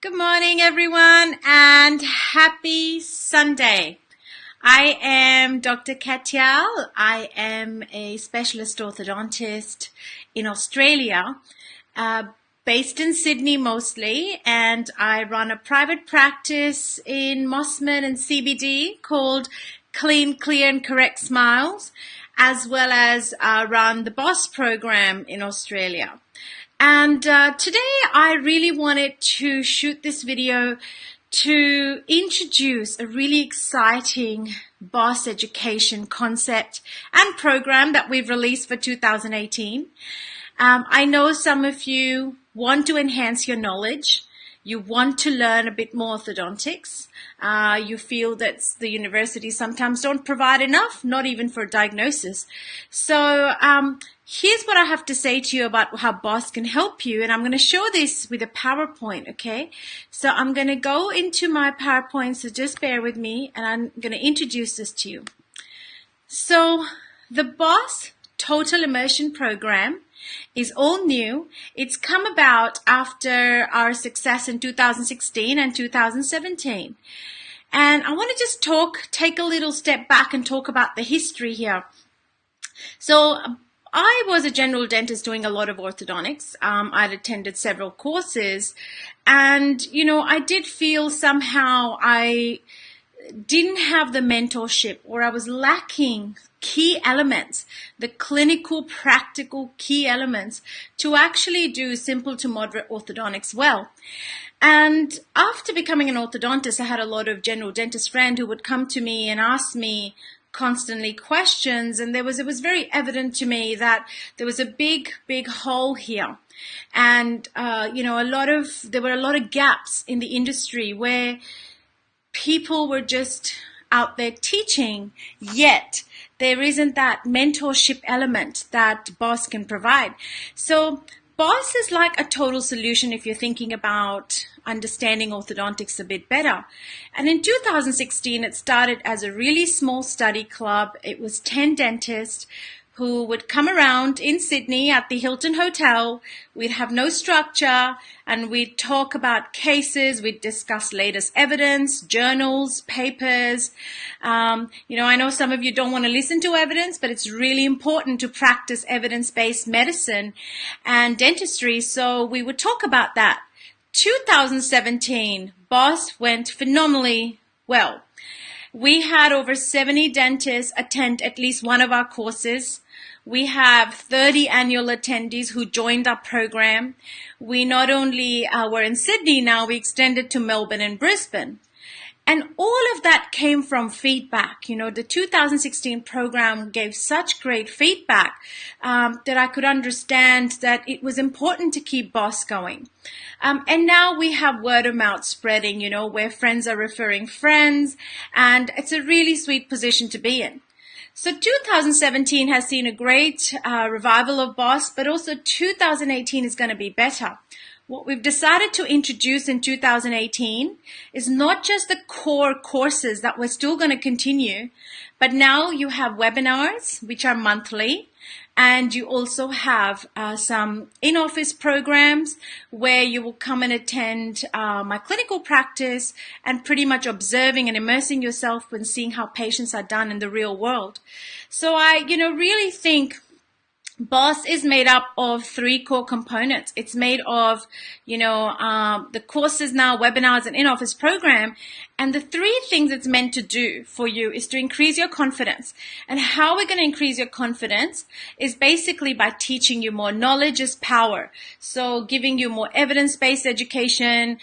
Good morning, everyone, and happy Sunday. I am Dr. Katyal. I am a specialist orthodontist in Australia, based in Sydney mostly, and I run a private practice in Mossman and CBD called Clean, Clear and Correct Smiles, as well as run the BOSS program in Australia. And today I really wanted to shoot this video to introduce a really exciting BOSS education concept and program that we've released for 2018. I know some of you want to enhance your knowledge. You want to learn a bit more orthodontics. You feel that the universities sometimes don't provide enough, not even for a diagnosis. So here's what I have to say to you about how BOSS can help you. And I'm going to show this with a PowerPoint, okay? So I'm going to go into my PowerPoint, so just bear with me, and I'm going to introduce this to you. So the BOSS Total Immersion program is all new. It's come about after our success in 2016 and 2017. And I want to just take a little step back and talk about the history here. So I was a general dentist doing a lot of orthodontics. I'd attended several courses, and I did feel somehow I didn't have the mentorship, or I was lacking key elements, the clinical, practical key elements to actually do simple to moderate orthodontics well. And after becoming an orthodontist, I had a lot of general dentist friends who would come to me and ask me constantly questions, and it was very evident to me that there was a big hole here. And there were a lot of gaps in the industry where people were just out there teaching, yet there isn't that mentorship element that BOSS can provide. So BOSS is like a total solution if you're thinking about understanding orthodontics a bit better. And in 2016, it started as a really small study club. It was 10 dentists who would come around in Sydney at the Hilton Hotel. We'd have no structure, and we'd talk about cases. We'd discuss latest evidence, journals, papers. I know some of you don't want to listen to evidence, but it's really important to practice evidence-based medicine and dentistry. So we would talk about that. 2017, BOSS went phenomenally well. We had over 70 dentists attend at least one of our courses. We have 30 annual attendees who joined our program. We not only were in Sydney now, we extended to Melbourne and Brisbane. And all of that came from feedback. The 2016 program gave such great feedback that I could understand that it was important to keep BOSS going. And now we have word of mouth spreading, where friends are referring friends, and it's a really sweet position to be in. So 2017 has seen a great revival of BOSS, but also 2018 is going to be better. What we've decided to introduce in 2018 is not just the core courses that we're still going to continue, but now you have webinars, which are monthly, and you also have some in-office programs where you will come and attend my clinical practice and pretty much observing and immersing yourself when seeing how patients are done in the real world. So I, really think BOSS is made up of 3 core components. It's made of, the courses now, webinars, and in-office program. And the 3 things it's meant to do for you is to increase your confidence. And how we're going to increase your confidence is basically by teaching you more. Knowledge is power. So giving you more evidence-based education,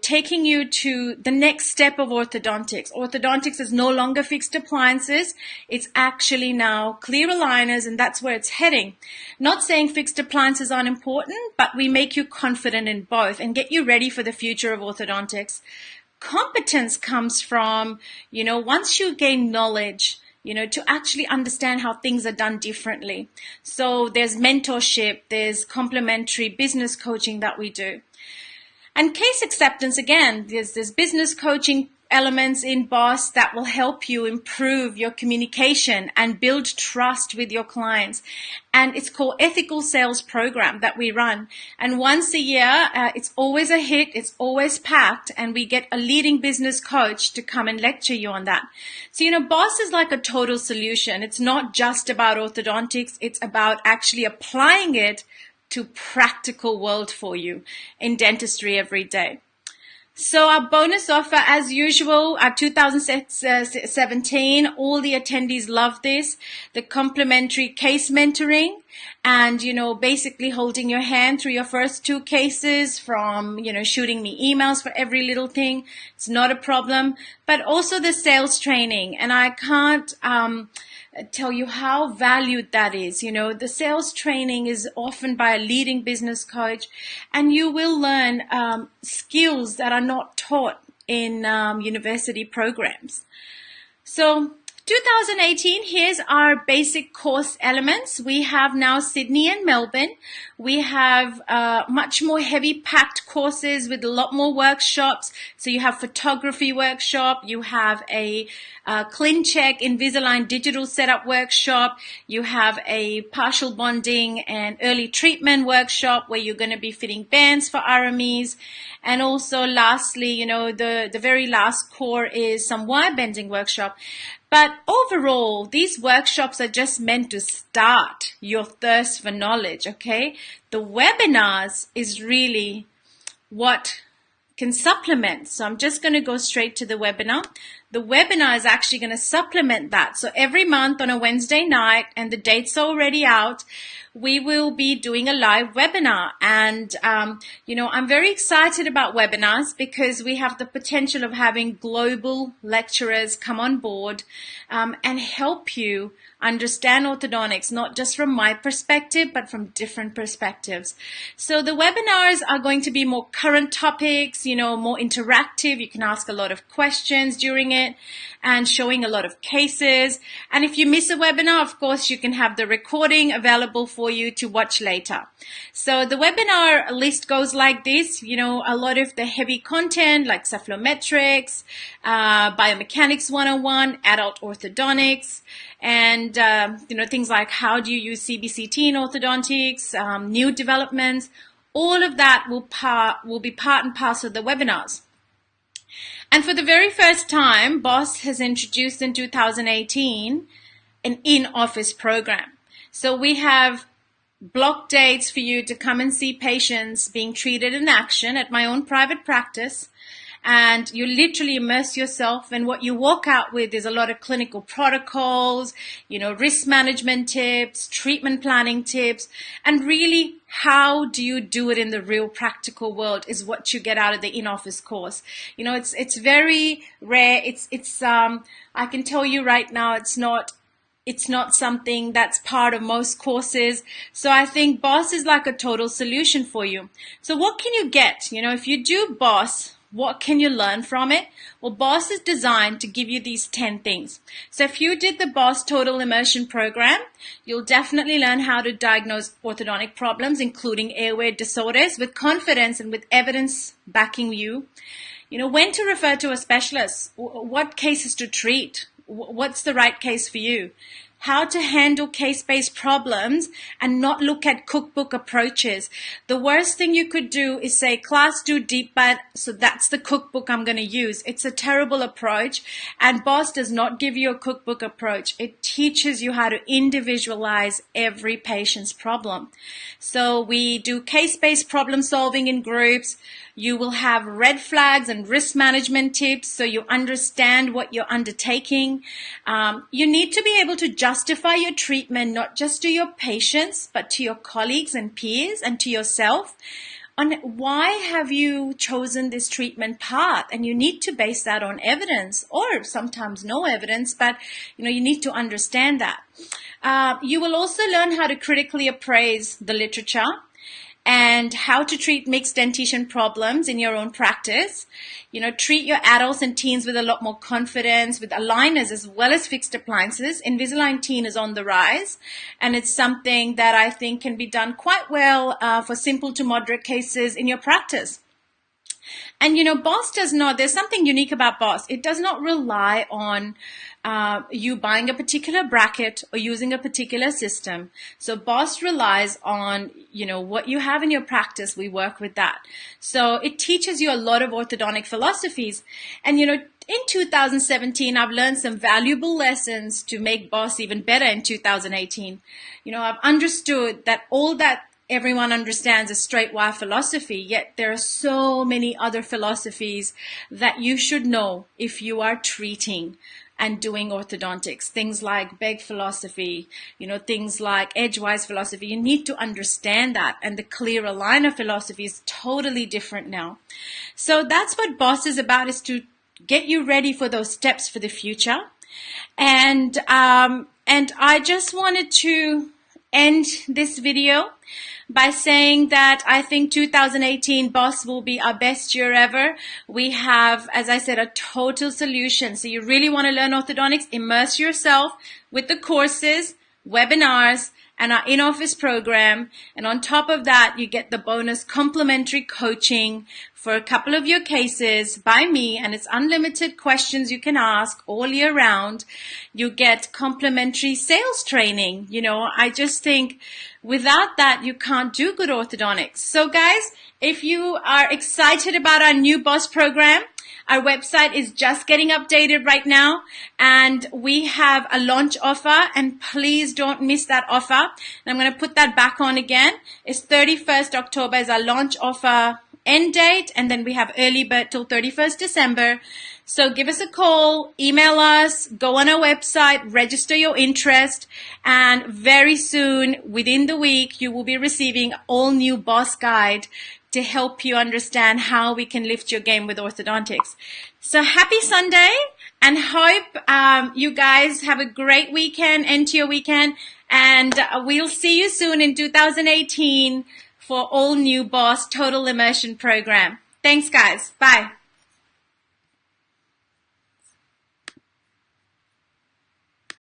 taking you to the next step of orthodontics. Orthodontics is no longer fixed appliances. It's actually now clear aligners, and that's where it's heading. Not saying fixed appliances aren't important, but we make you confident in both and get you ready for the future of orthodontics. Competence comes from, once you gain knowledge, to actually understand how things are done differently. So there's mentorship, there's complementary business coaching that we do. And case acceptance, again, there's business coaching elements in BOSS that will help you improve your communication and build trust with your clients. And it's called Ethical Sales Program that we run. And once a year, it's always a hit, it's always packed, and we get a leading business coach to come and lecture you on that. So, BOSS is like a total solution. It's not just about orthodontics, it's about actually applying it to practical world for you in dentistry every day. So our bonus offer, as usual, our 2017, all the attendees love this, the complimentary case mentoring and, basically holding your hand through your first 2 cases from, shooting me emails for every little thing. It's not a problem, but also the sales training. And I can't, tell you how valued that is. The sales training is often by a leading business coach, and you will learn skills that are not taught in university programs. So 2018, here's our basic course elements. We have now Sydney and Melbourne. We have much more heavy packed courses with a lot more workshops. So you have photography workshop, you have a ClinCheck Invisalign digital setup workshop, you have a partial bonding and early treatment workshop where you're going to be fitting bands for RMEs. And also lastly, the very last core is some wire bending workshop. But overall, these workshops are just meant to start your thirst for knowledge, okay? The webinars is really what can supplement. So I'm just going to go straight to the webinar. The webinar is actually going to supplement that. So every month on a Wednesday night, and the date's already out, we will be doing a live webinar. And, I'm very excited about webinars because we have the potential of having global lecturers come on board and help you understand orthodontics, not just from my perspective, but from different perspectives. So the webinars are going to be more current topics, more interactive. You can ask a lot of questions during it and showing a lot of cases. And if you miss a webinar, of course, you can have the recording available for you to watch later. So the webinar list goes like this, a lot of the heavy content like cephalometrics, biomechanics 101, adult orthodontics, and things like how do you use CBCT in orthodontics, new developments. All of that will be part and parcel of the webinars. And for the very first time, BOSS has introduced in 2018 an in-office program. So we have block dates for you to come and see patients being treated in action at my own private practice. And you literally immerse yourself, and what you walk out with is a lot of clinical protocols, risk management tips, treatment planning tips, and really how do you do it in the real practical world is what you get out of the in-office course. It's very rare. I can tell you right now, it's not something that's part of most courses. So I think BOSS is like a total solution for you. So what can you get? If you do BOSS, what can you learn from it? Well, BOSS is designed to give you these 10 things. So if you did the BOSS Total Immersion program, you'll definitely learn how to diagnose orthodontic problems, including airway disorders, with confidence and with evidence backing you. When to refer to a specialist, what cases to treat, what's the right case for you, how to handle case-based problems and not look at cookbook approaches. The worst thing you could do is say, class do deep bite, so that's the cookbook I'm going to use. It's a terrible approach, and BOSS does not give you a cookbook approach. It teaches you how to individualize every patient's problem. So we do case-based problem solving in groups. You will have red flags and risk management tips so you understand what you're undertaking. You need to be able to justify your treatment, not just to your patients, but to your colleagues and peers and to yourself on why have you chosen this treatment path. And you need to base that on evidence, or sometimes no evidence, but you need to understand that. You will also learn how to critically appraise the literature and how to treat mixed dentition problems in your own practice. Treat your adults and teens with a lot more confidence, with aligners as well as fixed appliances. Invisalign Teen is on the rise, and it's something that I think can be done quite well for simple to moderate cases in your practice. And, Boss does not, there's something unique about Boss. It does not rely on you buying a particular bracket or using a particular system. So Boss relies on, what you have in your practice. We work with that. So it teaches you a lot of orthodontic philosophies. And, in 2017, I've learned some valuable lessons to make Boss even better in 2018. I've understood that all that everyone understands a straight wire philosophy, yet there are so many other philosophies that you should know if you are treating and doing orthodontics. Things like beg philosophy, things like edgewise philosophy. You need to understand that. And the clear aligner philosophy is totally different now. So that's what Boss is about, is to get you ready for those steps for the future. And I just wanted to end this video by saying that I think 2018 Boss will be our best year ever. We have, as I said, a total solution. So you really want to learn orthodontics, immerse yourself with the courses, webinars, and our Inoffice program. And on top of that, you get the bonus complimentary coaching for a couple of your cases by me, and it's unlimited questions you can ask all year round. You get complimentary sales training. I just think without that, you can't do good orthodontics. So guys, if you are excited about our new Boss program, our website is just getting updated right now, and we have a launch offer, and please don't miss that offer. And I'm going to put that back on again. It's 31st October is our launch offer end date, and then we have early bird till 31st December. So give us a call, email us, go on our website, register your interest, and very soon, within the week, you will be receiving all new Boss guide to help you understand how we can lift your game with orthodontics. So happy Sunday, and hope you guys have a great weekend, end to your weekend, and we'll see you soon in 2018 for all new Boss Total Immersion program. Thanks guys. Bye.